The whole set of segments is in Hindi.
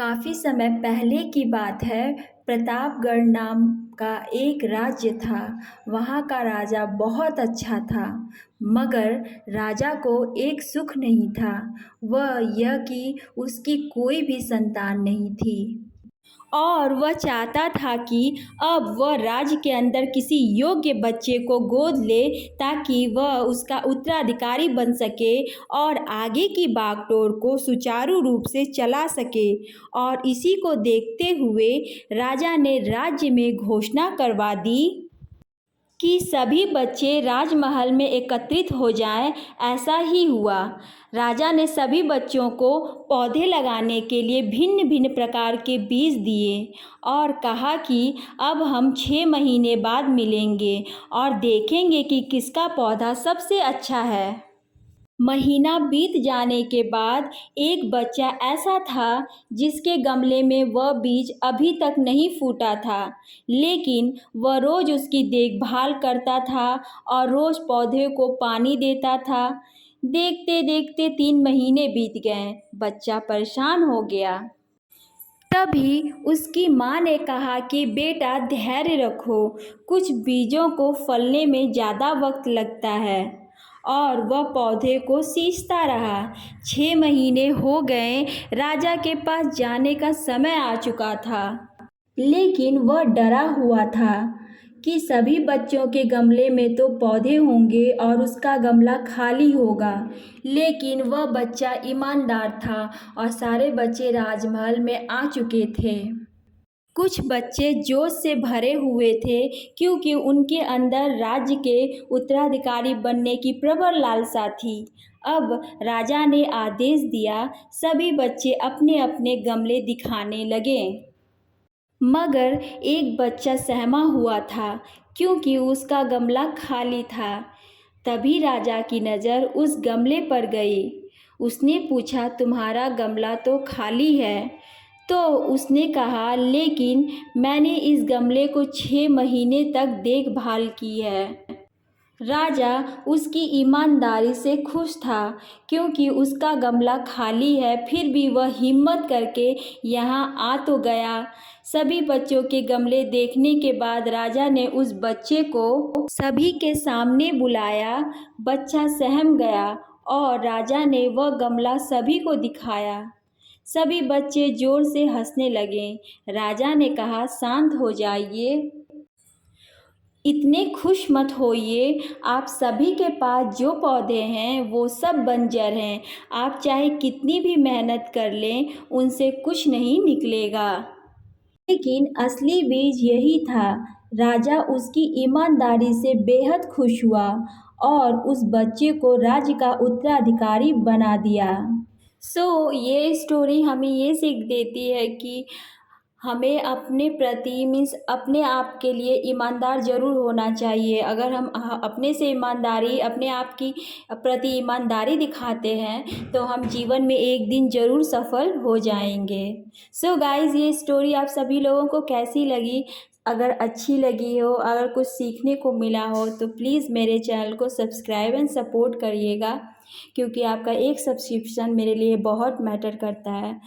काफ़ी समय पहले की बात है। प्रतापगढ़ नाम का एक राज्य था। वहाँ का राजा बहुत अच्छा था, मगर राजा को एक सुख नहीं था, वह यह कि उसकी कोई भी संतान नहीं थी और वह चाहता था कि अब वह राज्य के अंदर किसी योग्य बच्चे को गोद ले ताकि वह उसका उत्तराधिकारी बन सके और आगे की बागडोर को सुचारू रूप से चला सके। और इसी को देखते हुए राजा ने राज्य में घोषणा करवा दी कि सभी बच्चे राजमहल में एकत्रित हो जाएं। ऐसा ही हुआ। राजा ने सभी बच्चों को पौधे लगाने के लिए भिन्न भिन्न प्रकार के बीज दिए और कहा कि अब हम 6 महीने बाद मिलेंगे और देखेंगे कि किसका पौधा सबसे अच्छा है। महीना बीत जाने के बाद एक बच्चा ऐसा था जिसके गमले में वह बीज अभी तक नहीं फूटा था, लेकिन वह रोज़ उसकी देखभाल करता था और रोज़ पौधे को पानी देता था। देखते देखते 3 महीने बीत गए। बच्चा परेशान हो गया। तभी उसकी माँ ने कहा कि बेटा धैर्य रखो, कुछ बीजों को फलने में ज़्यादा वक्त लगता है। और वह पौधे को सींचता रहा। 6 महीने हो गए। राजा के पास जाने का समय आ चुका था, लेकिन वह डरा हुआ था कि सभी बच्चों के गमले में तो पौधे होंगे और उसका गमला खाली होगा। लेकिन वह बच्चा ईमानदार था और सारे बच्चे राजमहल में आ चुके थे। कुछ बच्चे जोश से भरे हुए थे क्योंकि उनके अंदर राज्य के उत्तराधिकारी बनने की प्रबल लालसा थी। अब राजा ने आदेश दिया, सभी बच्चे अपने अपने गमले दिखाने लगे। मगर एक बच्चा सहमा हुआ था क्योंकि उसका गमला खाली था। तभी राजा की नज़र उस गमले पर गई। उसने पूछा, तुम्हारा गमला तो खाली है। तो उसने कहा, लेकिन मैंने इस गमले को 6 महीने तक देखभाल की है। राजा उसकी ईमानदारी से खुश था क्योंकि उसका गमला खाली है, फिर भी वह हिम्मत करके यहाँ आ तो गया। सभी बच्चों के गमले देखने के बाद राजा ने उस बच्चे को सभी के सामने बुलाया। बच्चा सहम गया और राजा ने वह गमला सभी को दिखाया। सभी बच्चे जोर से हंसने लगे। राजा ने कहा, शांत हो जाइए, इतने खुश मत होइए। आप सभी के पास जो पौधे हैं वो सब बंजर हैं। आप चाहे कितनी भी मेहनत कर लें, उनसे कुछ नहीं निकलेगा। लेकिन असली बीज यही था। राजा उसकी ईमानदारी से बेहद खुश हुआ और उस बच्चे को राज्य का उत्तराधिकारी बना दिया। ये स्टोरी हमें ये सीख देती है कि हमें अपने प्रति मीन्स अपने आप के लिए ईमानदार ज़रूर होना चाहिए। अगर हम अपने से ईमानदारी, अपने आप की प्रति ईमानदारी दिखाते हैं तो हम जीवन में एक दिन ज़रूर सफल हो जाएंगे। गाइज़, ये स्टोरी आप सभी लोगों को कैसी लगी? अगर अच्छी लगी हो, अगर कुछ सीखने को मिला हो तो प्लीज़ मेरे चैनल को सब्सक्राइब एंड सपोर्ट करिएगा, क्योंकि आपका एक सब्सक्रिप्शन मेरे लिए बहुत मैटर करता है।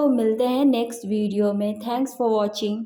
मिलते हैं नेक्स्ट वीडियो में। Thanks for watching.